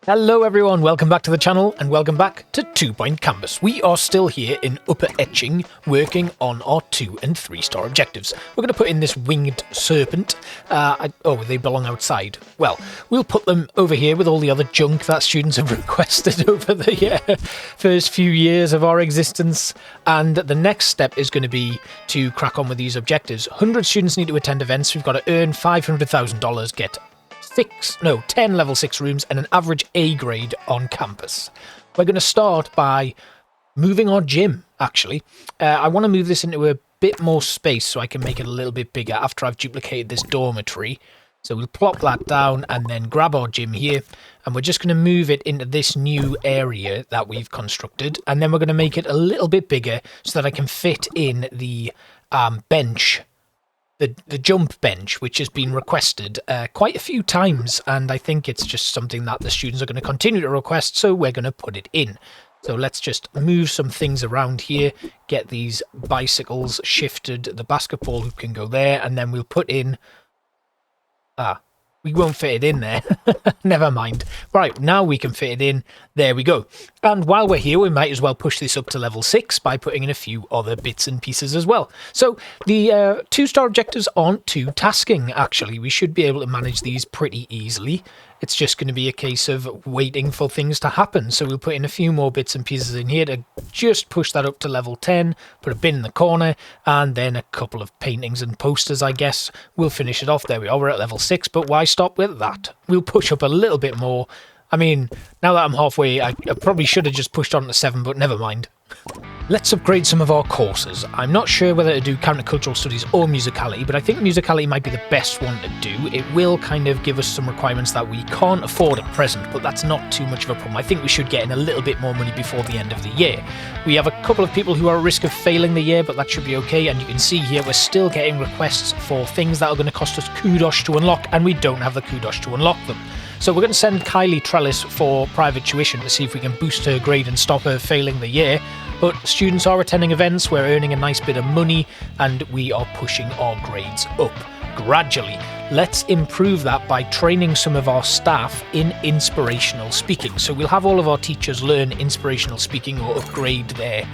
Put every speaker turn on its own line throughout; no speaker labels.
Hello everyone, welcome back to the channel and welcome back to 2 Point Canvas. We are still here in Upper Etching working on our 2 and 3 star objectives. We're going to put in this winged serpent. They belong outside. Well, we'll put them over here with all the other junk that students have requested over the first few years of our existence. And the next step is going to be to crack on with these objectives. 100 students need to attend events. We've got to earn $500,000, get 10 level 6 rooms and an average A grade on campus. We're going to start by moving our gym, actually. I want to move this into a bit more space so I can make it a little bit bigger after I've duplicated this dormitory. So we'll plop that down and then grab our gym here, and we're just going to move it into this new area that we've constructed, and then we're going to make it a little bit bigger so that I can fit in the bench. The jump bench, which has been requested quite a few times, and I think it's just something that the students are going to continue to request, so we're going to put it in. So let's just move some things around here, get these bicycles shifted, the basketball hoop can go there, and then we'll put in... we won't fit it in there. Never mind. Right, now we can fit it in. There we go. And while we're here, we might as well push this up to level 6 by putting in a few other bits and pieces as well. So the 2-star objectives aren't too tasking, actually. We should be able to manage these pretty easily. It's just going to be a case of waiting for things to happen. So we'll put in a few more bits and pieces in here to just push that up to level 10, put a bin in the corner, and then a couple of paintings and posters, I guess. We'll finish it off. There we are. We're at level 6, but why stop with that? We'll push up a little bit more. I mean, now that I'm halfway, I probably should have just pushed on to 7, but never mind. Let's upgrade some of our courses. I'm not sure whether to do countercultural studies or musicality, but I think musicality might be the best one to do. It will kind of give us some requirements that we can't afford at present, but that's not too much of a problem. I think we should get in a little bit more money before the end of the year. We have a couple of people who are at risk of failing the year, but that should be okay, and you can see here we're still getting requests for things that are going to cost us kudos to unlock, and we don't have the kudos to unlock them. So we're going to send Kylie Trellis for private tuition to see if we can boost her grade and stop her failing the year. But students are attending events, we're earning a nice bit of money, and we are pushing our grades up gradually. Let's improve that by training some of our staff in inspirational speaking. So we'll have all of our teachers learn inspirational speaking or upgrade their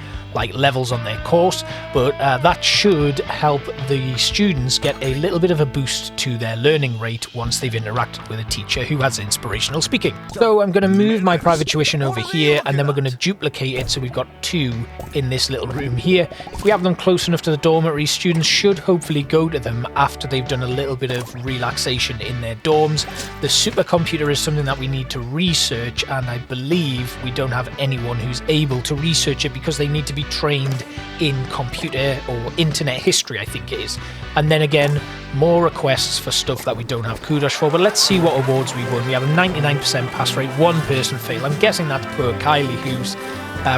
levels on their course, but that should help the students get a little bit of a boost to their learning rate once they've interacted with a teacher who has inspirational speaking. So I'm going to move my private tuition over here, and then we're going to duplicate it so we've got 2 in this little room here. If we have them close enough to the dormitory, students should hopefully go to them after they've done a little bit of relaxation in their dorms. The supercomputer is something that we need to research, and I believe we don't have anyone who's able to research it because they need to be trained in computer or internet history, I think it is. And then again, more requests for stuff that we don't have kudos for, but let's see what awards we won. We have a 99% pass rate, 1 person failed. I'm guessing that's poor Kylie, whose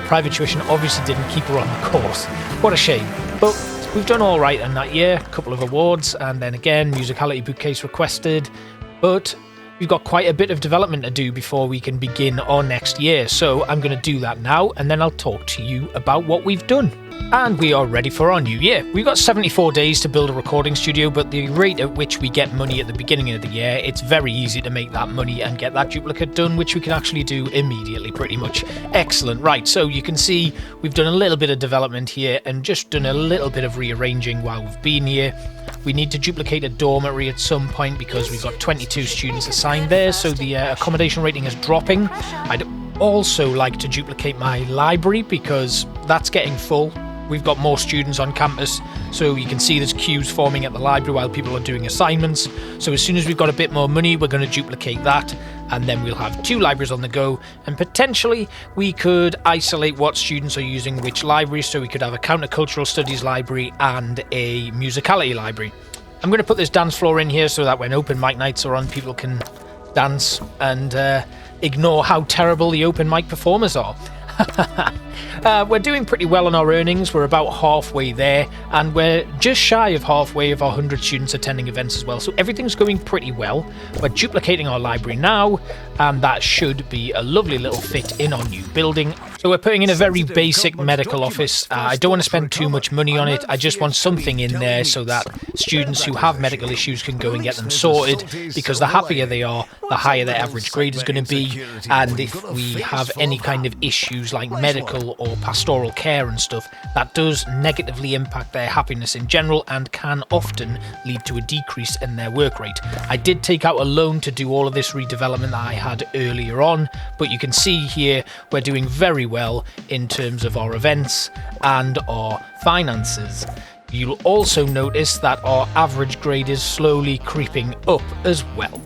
private tuition obviously didn't keep her on the course. What a shame. But we've done all right in that year, a couple of awards, and then again, musicality bookcase requested, but we've got quite a bit of development to do before we can begin our next year, so I'm going to do that now, and then I'll talk to you about what we've done. And we are ready for our new year. We've got 74 days to build a recording studio, but the rate at which we get money at the beginning of the year, it's very easy to make that money and get that duplicate done, which we can actually do immediately, pretty much. Excellent. Right, so you can see we've done a little bit of development here and just done a little bit of rearranging while we've been here. We need to duplicate a dormitory at some point because we've got 22 students assigned there, so the accommodation rating is dropping. I'd also like to duplicate my library because that's getting full. We've got more students on campus, so you can see there's queues forming at the library while people are doing assignments. So as soon as we've got a bit more money, we're going to duplicate that, and then we'll have 2 libraries on the go, and potentially we could isolate what students are using which libraries, so we could have a countercultural studies library and a musicality library. I'm going to put this dance floor in here so that when open mic nights are on, people can dance and ignore how terrible the open mic performers are. We're doing pretty well on our earnings. We're about halfway there, and we're just shy of halfway of our 100 students attending events as well. So everything's going pretty well. We're duplicating our library now, and that should be a lovely little fit in our new building. So we're putting in a very basic medical office. I don't want to spend too much money on it. I just want something in there so that students who have medical issues can go and get them sorted, because the happier they are, the higher their average grade is going to be. And if we have any kind of issues like medical or pastoral care and stuff, that does negatively impact their happiness in general and can often lead to a decrease in their work rate. I did take out a loan to do all of this redevelopment that I had earlier on, but you can see here we're doing very well in terms of our events and our finances. You'll also notice that our average grade is slowly creeping up as well.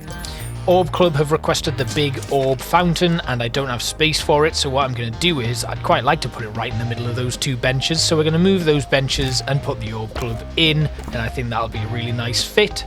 Orb Club have requested the big orb fountain, and I don't have space for it, so what I'm going to do is, I'd quite like to put it right in the middle of those two benches, so we're going to move those benches and put the Orb Club in, and I think that'll be a really nice fit.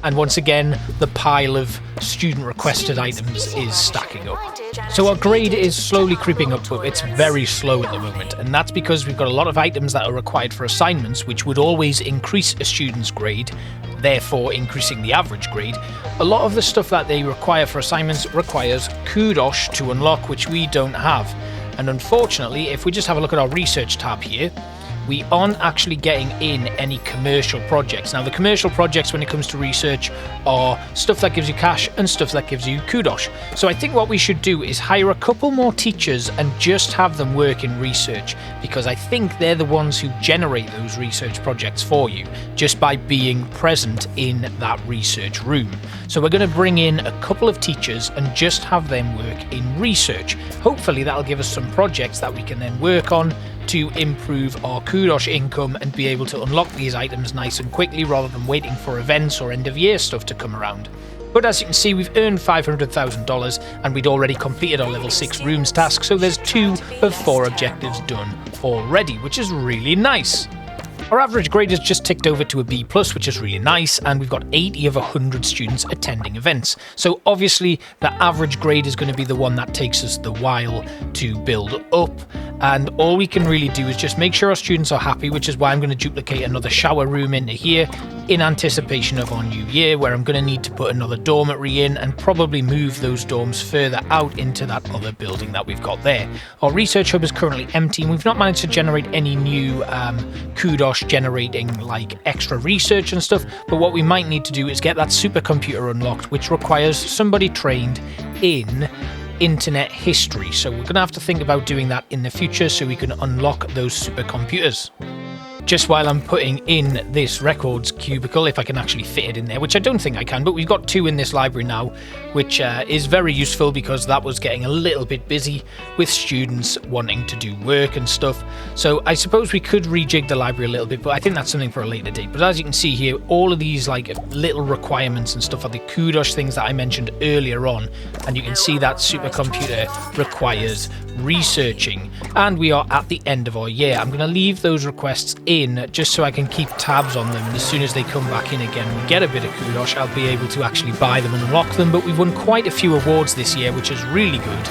And once again, the pile of student requested items is stacking up. So our grade is slowly creeping up, but it's very slow at the moment, and that's because we've got a lot of items that are required for assignments, which would always increase a student's grade, therefore increasing the average grade. A lot of the stuff that they require for assignments requires kudos to unlock, which we don't have. And unfortunately, if we just have a look at our research tab here, we aren't actually getting in any commercial projects. Now, the commercial projects when it comes to research are stuff that gives you cash and stuff that gives you kudos. So I think what we should do is hire a couple more teachers and just have them work in research, because I think they're the ones who generate those research projects for you just by being present in that research room. So we're going to bring in a couple of teachers and just have them work in research. Hopefully that'll give us some projects that we can then work on to improve our kudos income and be able to unlock these items nice and quickly rather than waiting for events or end of year stuff to come around. But as you can see, we've earned $500,000 and we'd already completed our level 6 rooms task, so there's 2 of 4 objectives done already, which is really nice. Our average grade has just ticked over to a B+, which is really nice, and we've got 80 of 100 students attending events. So obviously the average grade is going to be the one that takes us the while to build up, and all we can really do is just make sure our students are happy, which is why I'm going to duplicate another shower room into here in anticipation of our new year, where I'm going to need to put another dormitory in and probably move those dorms further out into that other building that we've got there. Our research hub is currently empty, and we've not managed to generate any new kudos generating like extra research and stuff, but what we might need to do is get that supercomputer unlocked, which requires somebody trained in internet history. So we're going to have to think about doing that in the future so we can unlock those supercomputers. Just while I'm putting in this records cubicle, if I can actually fit it in there, which I don't think I can, but we've got 2 in this library now, which is very useful because that was getting a little bit busy with students wanting to do work and stuff. So I suppose we could rejig the library a little bit, but I think that's something for a later date. But as you can see here, all of these like little requirements and stuff are the kudos things that I mentioned earlier on, and you can see that supercomputer requires researching, and we are at the end of our year. I'm going to leave those requests in just so I can keep tabs on them, and as soon as they come back in again we get a bit of kudos, I'll be able to actually buy them and unlock them. But we've won quite a few awards this year, which is really good,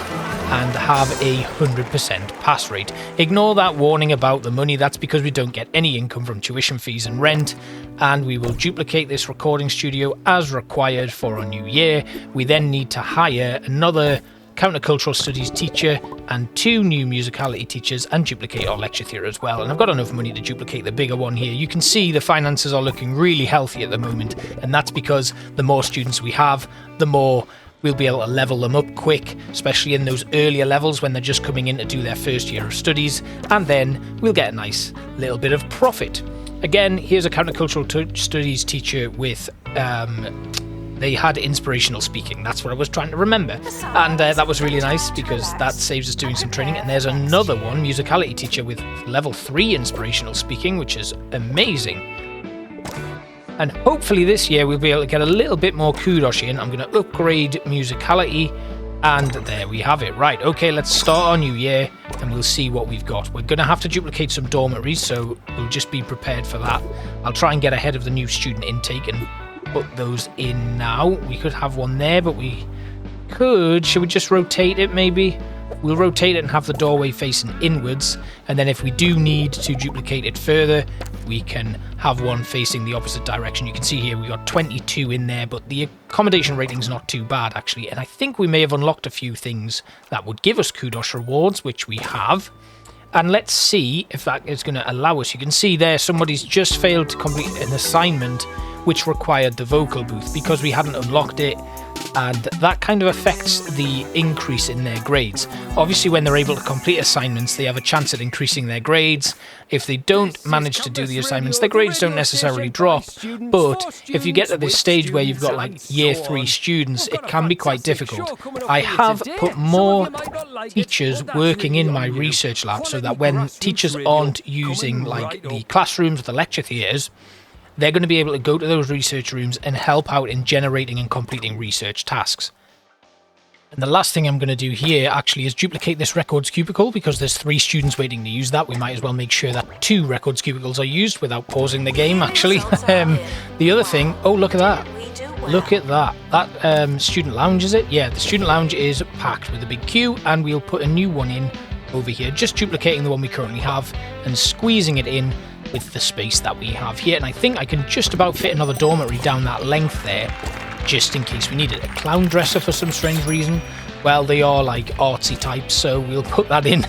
and have a 100% pass rate. Ignore that warning about the money, that's because we don't get any income from tuition fees and rent. And we will duplicate this recording studio as required for our new year. We then need to hire another countercultural studies teacher and 2 new musicality teachers and duplicate our lecture theatre as well. And I've got enough money to duplicate the bigger one here. You can see the finances are looking really healthy at the moment, and that's because the more students we have, the more we'll be able to level them up quick, especially in those earlier levels when they're just coming in to do their first year of studies, and then we'll get a nice little bit of profit. Again, here's a countercultural studies teacher with they had inspirational speaking. That's what I was trying to remember. And that was really nice because that saves us doing some training. And there's another one, musicality teacher with level 3 inspirational speaking, which is amazing. And hopefully this year we'll be able to get a little bit more kudos in. I'm going to upgrade musicality. And there we have it. Right, okay, let's start our new year and we'll see what we've got. We're going to have to duplicate some dormitories, so we'll just be prepared for that. I'll try and get ahead of the new student intake and put those in now. We could have one there, but we could... Should we just rotate it maybe? we'll rotate it and have the doorway facing inwards, and then if we do need to duplicate it further, we can have one facing the opposite direction. You can see here we got 22 in there, but the accommodation rating's not too bad actually, and I think we may have unlocked a few things that would give us kudos rewards, which we have. And let's see if that is going to allow us. You can see there somebody's just failed to complete an assignment which required the vocal booth because we hadn't unlocked it, and that kind of affects the increase in their grades. Obviously, when they're able to complete assignments, they have a chance at increasing their grades. If they don't manage to do the assignments, their grades don't necessarily drop, but if you get to this stage where you've got like year 3 students, it can be quite difficult. I have put more teachers working in my research lab so that when teachers aren't using like the classrooms or the lecture theatres, they're going to be able to go to those research rooms and help out in generating and completing research tasks. And the last thing I'm going to do here actually is duplicate this records cubicle because there's 3 students waiting to use that. We might as well make sure that 2 records cubicles are used without pausing the game actually. The other thing, oh look at that. Look at that. That student lounge, is it? Yeah, the student lounge is packed with a big queue, and we'll put a new one in over here, just duplicating the one we currently have and squeezing it in with the space that we have here. And I think I can just about fit another dormitory down that length there, just in case we needed a clown dresser for some strange reason. Well, they are like artsy types, so we'll put that in.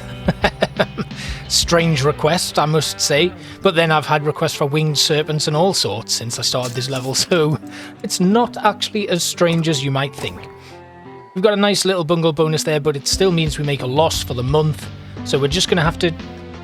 Strange request, I must say. But then I've had requests for winged serpents and all sorts since I started this level, so it's not actually as strange as you might think. We've got a nice little bungalow bonus there, but it still means we make a loss for the month, so we're just going to have to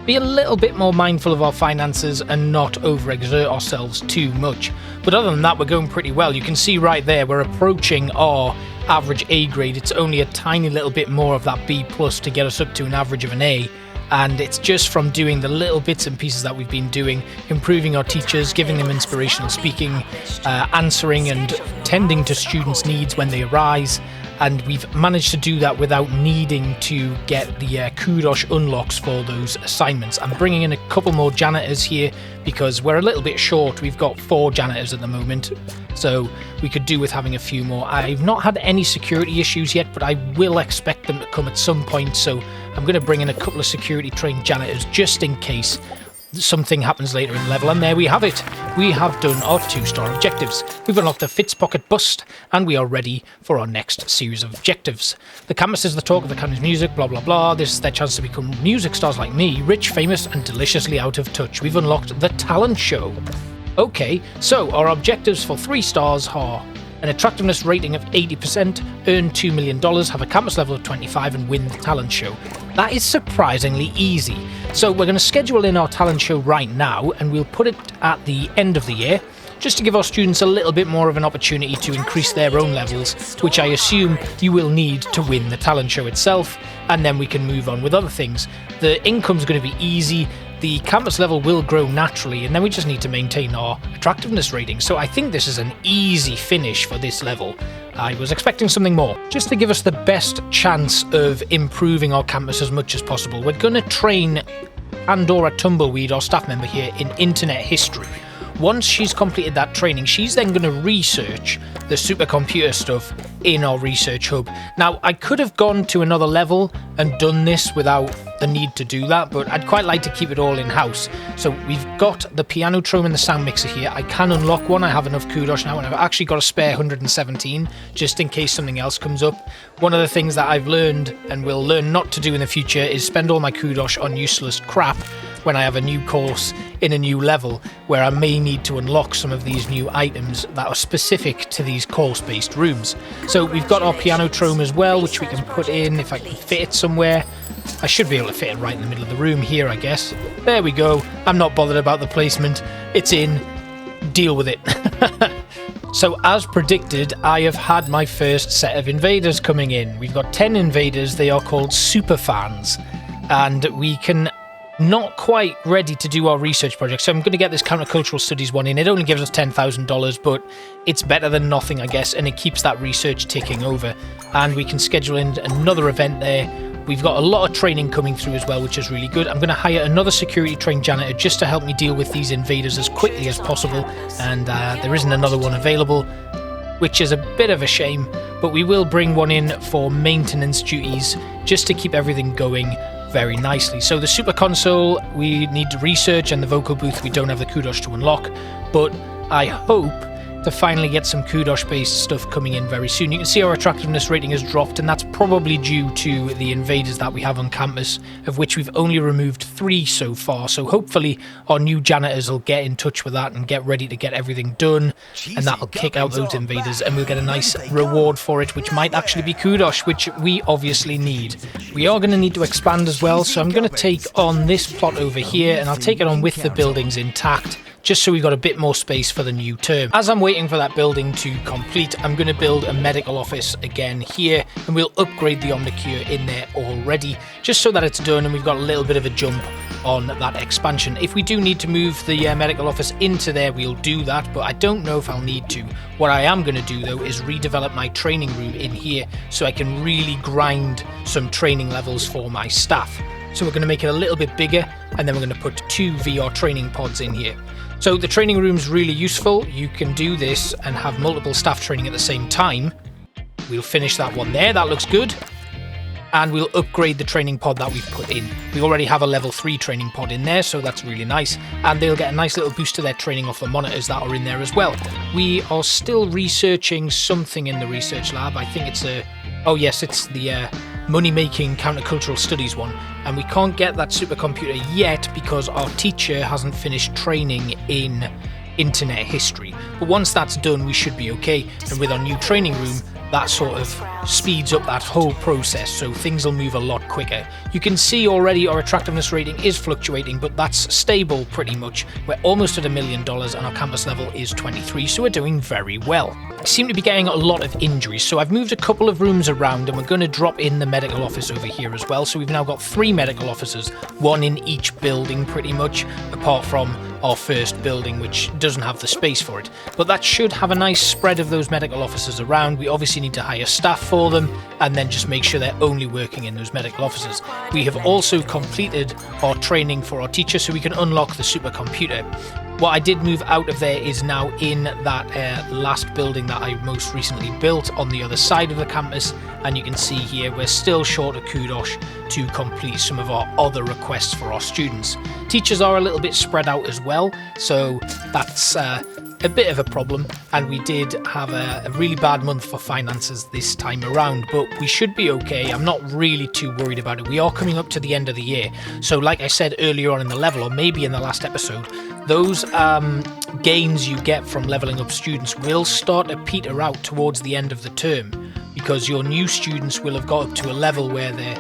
be a little bit more mindful of our finances and not overexert ourselves too much. But other than that, we're going pretty well. You can see right there, we're approaching our average A grade. It's only a tiny little bit more of that B plus to get us up to an average of an A. And it's just from doing the little bits and pieces that we've been doing, improving our teachers, giving them inspirational speaking, answering and tending to students' needs when they arise. And we've managed to do that without needing to get the kudos unlocks for those assignments. I'm bringing in a couple more janitors here because we're a little bit short. We've got 4 janitors at the moment, so we could do with having a few more. I've not had any security issues yet, but I will expect them to come at some point, so I'm going to bring in a couple of security trained janitors just in case something happens later in the level. And there we have it. We have done our 2-star objectives. We've unlocked the Fitzpocket bust, and we are ready for our next series of objectives. The campus is the talk of the county's music, blah blah blah. This is their chance to become music stars like me, rich, famous, and deliciously out of touch. We've unlocked the talent show. Okay, so our objectives for 3 stars are an attractiveness rating of 80%, earn $2 million, have a campus level of 25, and win the talent show. That is surprisingly easy. So we're going to schedule in our talent show right now, and we'll put it at the end of the year, just to give our students a little bit more of an opportunity to increase their own levels, which I assume you will need to win the talent show itself, and then we can move on with other things. The income's going to be easy. The campus level will grow naturally, and then we just need to maintain our attractiveness rating. So I think this is an easy finish for this level. I was expecting something more. Just to give us the best chance of improving our campus as much as possible, we're going to train Pandora Tumbleweed, our staff member here, in internet history. Once she's completed that training, she's then going to research the supercomputer stuff in our research hub. Now, I could have gone to another level and done this without the need to do that, but I'd quite like to keep it all in-house. So we've got the pianotrome and the sound mixer here. I can unlock one. I have enough kudos now, and I've actually got a spare 117 just in case something else comes up. One of the things that I've learned and will learn not to do in the future is spend all my kudos on useless crap when I have a new course in a new level where I may need to unlock some of these new items that are specific to these course-based rooms. So we've got our pianotrome as well, which we can put in if I can fit it somewhere. I should be able to fit it right in the middle of the room here, I guess. There we go. I'm not bothered about the placement. It's in. Deal with it. So as predicted, I have had my first set of invaders coming in. We've got 10 invaders. They are called superfans, and we can not quite ready to do our research project, so I'm going to get this countercultural studies one in. It only gives us $10,000, but it's better than nothing, I guess, and it keeps that research ticking over. And we can schedule in another event there. We've got a lot of training coming through as well, which is really good. I'm going to hire another security trained janitor just to help me deal with these invaders as quickly as possible, and there isn't another one available, which is a bit of a shame, but we will bring one in for maintenance duties just to keep everything going very nicely. So the Super Console we need to research, and the vocal booth we don't have the kudosh to unlock, but I hope to finally get some kudosh based stuff coming in very soon. You can see our attractiveness rating has dropped, and that's probably due to the invaders that we have on campus, of which we've only removed 3 so far. So hopefully our new janitors will get in touch with that and get ready to get everything done, and that'll kick out those invaders, and we'll get a nice reward for it, which might actually be kudosh, which we obviously need. We are going to need to expand as well, so I'm going to take on this plot over here, and I'll take it on with the buildings intact, just so we've got a bit more space for the new term. As I'm waiting for that building to complete, I'm going to build a medical office again here, and we'll upgrade the Omnicure in there already, just so that it's done and we've got a little bit of a jump on that expansion. If we do need to move the medical office into there, we'll do that, but I don't know if I'll need to. What I am going to do though is redevelop my training room in here so I can really grind some training levels for my staff. So we're going to make it a little bit bigger, and then we're going to put 2 VR training pods in here. So the training room's really useful. You can do this and have multiple staff training at the same time. We'll finish that one there, that looks good. And we'll upgrade the training pod that we've put in. We already have a level 3 training pod in there, so that's really nice. And they'll get a nice little boost to their training off the monitors that are in there as well. We are still researching something in the research lab. I think it's a... Oh yes, it's the money-making countercultural studies one. And we can't get that supercomputer yet because our teacher hasn't finished training in internet history. But once that's done, we should be okay. And with our new training room, that sort of speeds up that whole process, so things will move a lot quicker. You can see already our attractiveness rating is fluctuating, but that's stable pretty much. We're almost at $1 million and our campus level is 23, so we're doing very well. I seem to be getting a lot of injuries, so I've moved a couple of rooms around, and we're going to drop in the medical office over here as well. So we've now got 3 medical offices, 1 in each building pretty much, apart from our first building, which doesn't have the space for it. But that should have a nice spread of those medical offices around. We obviously need to hire staff for them, and then just make sure they're only working in those medical offices. We have also completed our training for our teacher, so we can unlock the supercomputer. What I did move out of there is now in that last building that I most recently built on the other side of the campus, and you can see here we're still short of kudosh to complete some of our other requests for our students. Teachers are a little bit spread out as well, so that's a bit of a problem, and we did have a really bad month for finances this time around, but we should be okay. I'm not really too worried about it. We are coming up to the end of the year, so like I said earlier on in the level, or maybe in the last episode, those gains you get from leveling up students will start to peter out towards the end of the term, because your new students will have got up to a level where their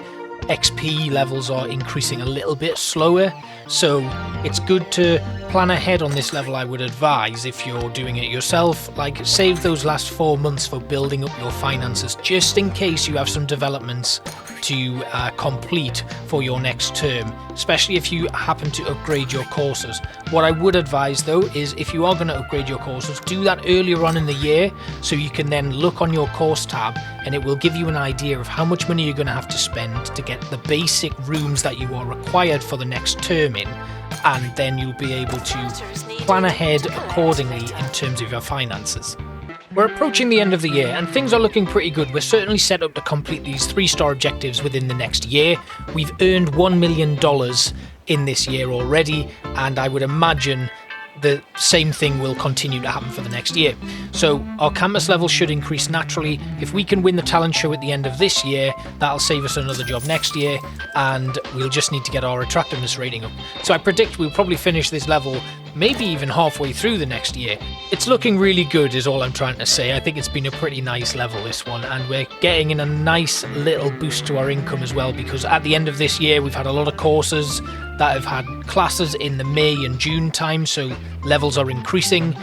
XP levels are increasing a little bit slower. So it's good to plan ahead on this level, I would advise, if you're doing it yourself. Like, save those last 4 months for building up your finances, just in case you have some developments to complete for your next term, especially if you happen to upgrade your courses. What I would advise though is, if you are going to upgrade your courses, do that earlier on in the year, so you can then look on your course tab and it will give you an idea of how much money you're going to have to spend to get the basic rooms that you are required for the next term in, and then you'll be able to plan ahead accordingly in terms of your finances. We're approaching the end of the year and things are looking pretty good. We're certainly set up to complete these 3-star objectives within the next year. We've earned $1 million in this year already, and I would imagine the same thing will continue to happen for the next year. So our campus level should increase naturally. If we can win the talent show at the end of this year, that'll save us another job next year, and we'll just need to get our attractiveness rating up. So I predict we'll probably finish this level maybe even halfway through the next year. It's looking really good is all I'm trying to say. I think it's been a pretty nice level, this one, and we're getting in a nice little boost to our income as well, because at the end of this year we've had a lot of courses that have had classes in the May and June time, so levels are increasing.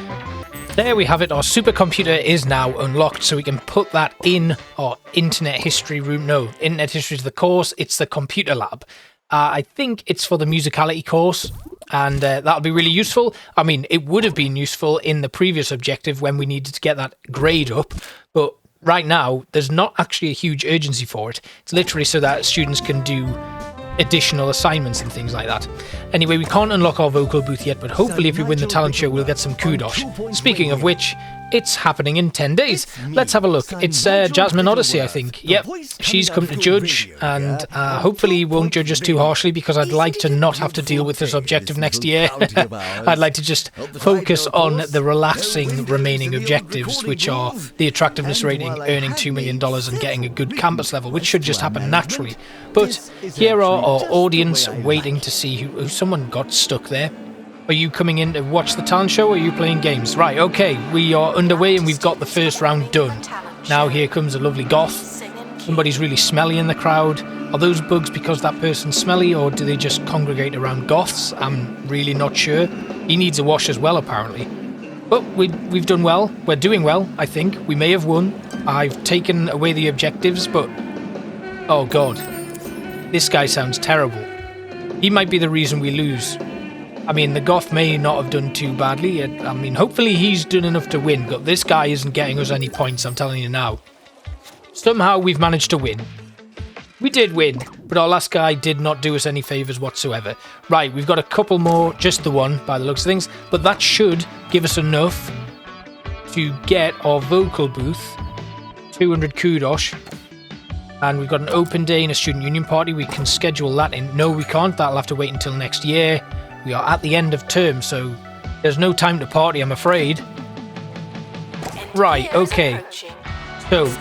There we have it, our supercomputer is now unlocked, so we can put that in our internet history room. No, internet history is the course, it's the computer lab. I think it's for the musicality course, and that'll be really useful. I mean, it would have been useful in the previous objective when we needed to get that grade up, but right now there's not actually a huge urgency for it. It's literally so that students can do additional assignments and things like that. Anyway, we can't unlock our vocal booth yet, but hopefully if we win the talent show we'll get some kudosh. Speaking of which, it's happening in 10 days. Let's have a look. It's Jasmine Odyssey, I think. Yep, she's come to judge, and hopefully won't judge us too harshly, because I'd like to not have to deal with this objective next year. I'd like to just focus on the relaxing remaining objectives, which are the attractiveness rating, earning $2 million, and getting a good campus level, which should just happen naturally. But here are our audience waiting to see who someone got stuck there. Are you coming in to watch the talent show, or are you playing games? Right, okay, we are underway and we've got the first round done. Now here comes a lovely goth. Somebody's really smelly in the crowd. Are those bugs because that person's smelly, or do they just congregate around goths? I'm really not sure. He needs a wash as well, apparently. But we've done well. We're doing well, I think. We may have won. I've taken away the objectives, but... oh god. This guy sounds terrible. He might be the reason we lose. I mean, the goth may not have done too badly. I mean, hopefully he's done enough to win, but this guy isn't getting us any points, I'm telling you now. Somehow we've managed to win. We did win, but our last guy did not do us any favours whatsoever. Right, we've got a couple more, just the one by the looks of things, but that should give us enough to get our vocal booth, 200 kudos, and we've got an open day in a student union party. We can schedule that in. No, we can't. That'll have to wait until next year. We are at the end of term, so there's no time to party, I'm afraid. Right, okay. So,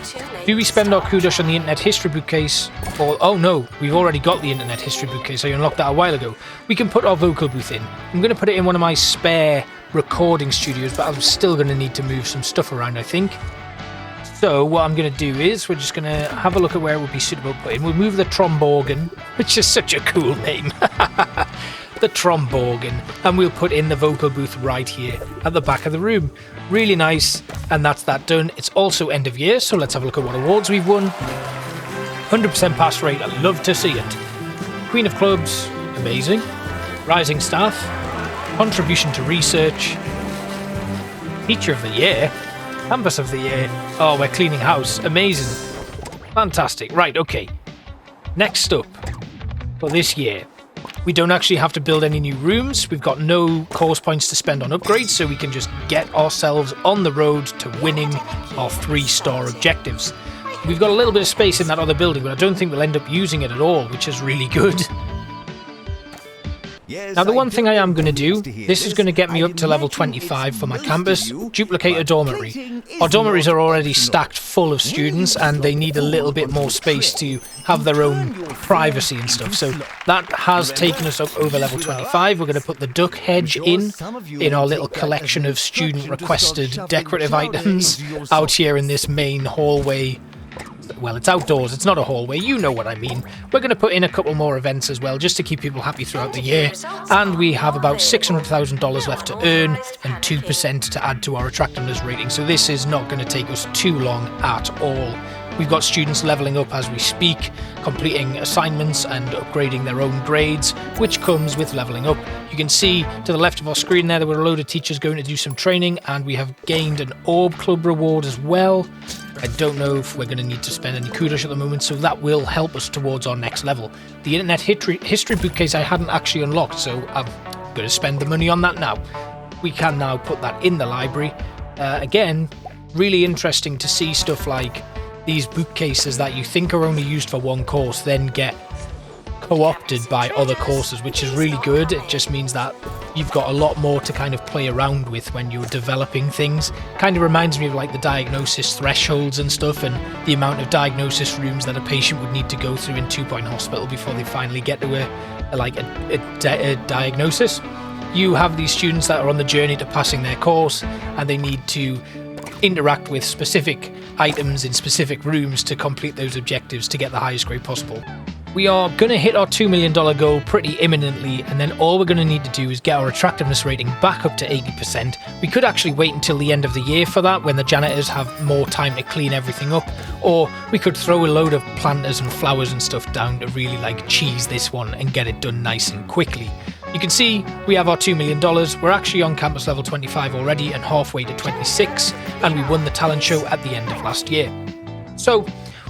do we spend our kudos on the Internet History Bookcase? Or, oh no, we've already got the Internet History Bookcase. I unlocked that a while ago. We can put our vocal booth in. I'm going to put it in one of my spare recording studios, but I'm still going to need to move some stuff around, I think. So, what I'm going to do is, we're just going to have a look at where it would be suitable to put in. We'll move the tromborgan, which is such a cool name. The tromborgan, and we'll put in the vocal booth right here at the back of the room. Really nice, and that's that done. It's also end of year, so let's have a look at what awards we've won. 100% pass rate, I love to see it. Queen of Clubs, amazing. Rising Staff, contribution to research, Teacher of the Year, Campus of the Year. Oh, we're cleaning house, amazing. Fantastic, right, okay. Next up, for this year, we don't actually have to build any new rooms. We've got no course points to spend on upgrades, so we can just get ourselves on the road to winning our 3-star objectives. We've got a little bit of space in that other building, but I don't think we'll end up using it at all, which is really good. Now, the one thing I am going to do, this is going to get me up to level 25 for my campus, duplicate a dormitory. Our dormitories are already stacked full of students, and they need a little bit more space to have their own privacy and stuff. So that has taken us up over level 25. We're going to put the duck hedge in our little collection of student-requested decorative items out here in this main hallway. Well, it's outdoors, it's not a hallway, you know what I mean. We're going to put in a couple more events as well, just to keep people happy throughout the year. And we have about $600,000 left to earn, and 2% to add to our attractiveness rating. So this is not going to take us too long at all. We've got students leveling up as we speak, completing assignments and upgrading their own grades, which comes with leveling up. You can see to the left of our screen there were a load of teachers going to do some training, and we have gained an Orb Club reward as well. I don't know if we're going to need to spend any kudos at the moment, so that will help us towards our next level. The Internet History Bookcase I hadn't actually unlocked, so I'm going to spend the money on that now. We can now put that in the library. Again, really interesting to see stuff like these bookcases that you think are only used for one course then get co-opted by other courses, which is really good. It just means that you've got a lot more to kind of play around with when you're developing things. Kind of reminds me of like the diagnosis thresholds and stuff, and the amount of diagnosis rooms that a patient would need to go through in 2 Point Hospital before they finally get to a diagnosis. You have these students that are on the journey to passing their course, and they need to interact with specific items in specific rooms to complete those objectives to get the highest grade possible. We are going to hit our $2 million goal pretty imminently, and then all we're going to need to do is get our attractiveness rating back up to 80%. We could actually wait until the end of the year for that, when the janitors have more time to clean everything up, or we could throw a load of planters and flowers and stuff down to really like cheese this one and get it done nice and quickly. You can see we have our $2 million. We're actually on campus level 25 already and halfway to 26, and we won the talent show at the end of last year. So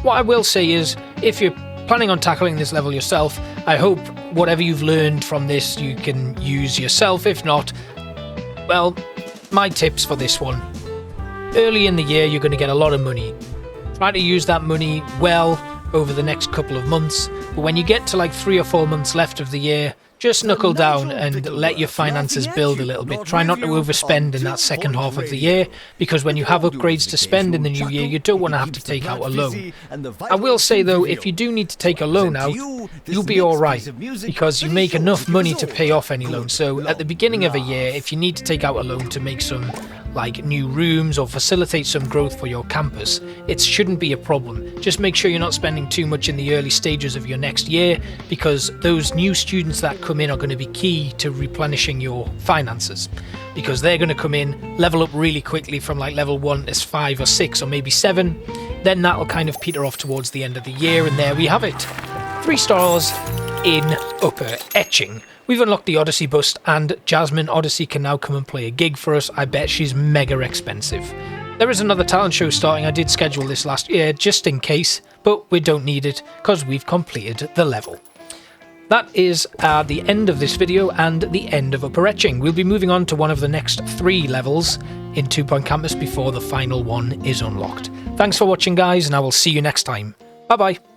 what I will say is, if you're planning on tackling this level yourself, I hope whatever you've learned from this you can use yourself. If not, well, my tips for this one: early in the year you're going to get a lot of money. Try to use that money well over the next couple of months, but when you get to like 3 or 4 months left of the year, just knuckle down and let your finances build a little bit. Try not to overspend in that second half of the year, because when you have upgrades to spend in the new year, you don't want to have to take out a loan. I will say though, if you do need to take a loan out, you'll be alright, because you make enough money to pay off any loan. So at the beginning of a year, if you need to take out a loan to make some like new rooms or facilitate some growth for your campus, it shouldn't be a problem. Just make sure you're not spending too much in the early stages of your next year, because those new students that come in are going to be key to replenishing your finances, because they're going to come in, level up really quickly from like level 1 to 5 or 6 or maybe 7. Then that'll kind of peter off towards the end of the year, and there we have it. 3 stars in Upper Etching. We've unlocked the Odyssey bust, and Jasmine Odyssey can now come and play a gig for us. I bet she's mega expensive. There is another talent show starting. I did schedule this last year just in case, but we don't need it because we've completed the level. That is the end of this video and the end of Upper Etching. We'll be moving on to one of the next 3 levels in 2 Point Campus before the final one is unlocked. Thanks for watching, guys, and I will see you next time. Bye bye.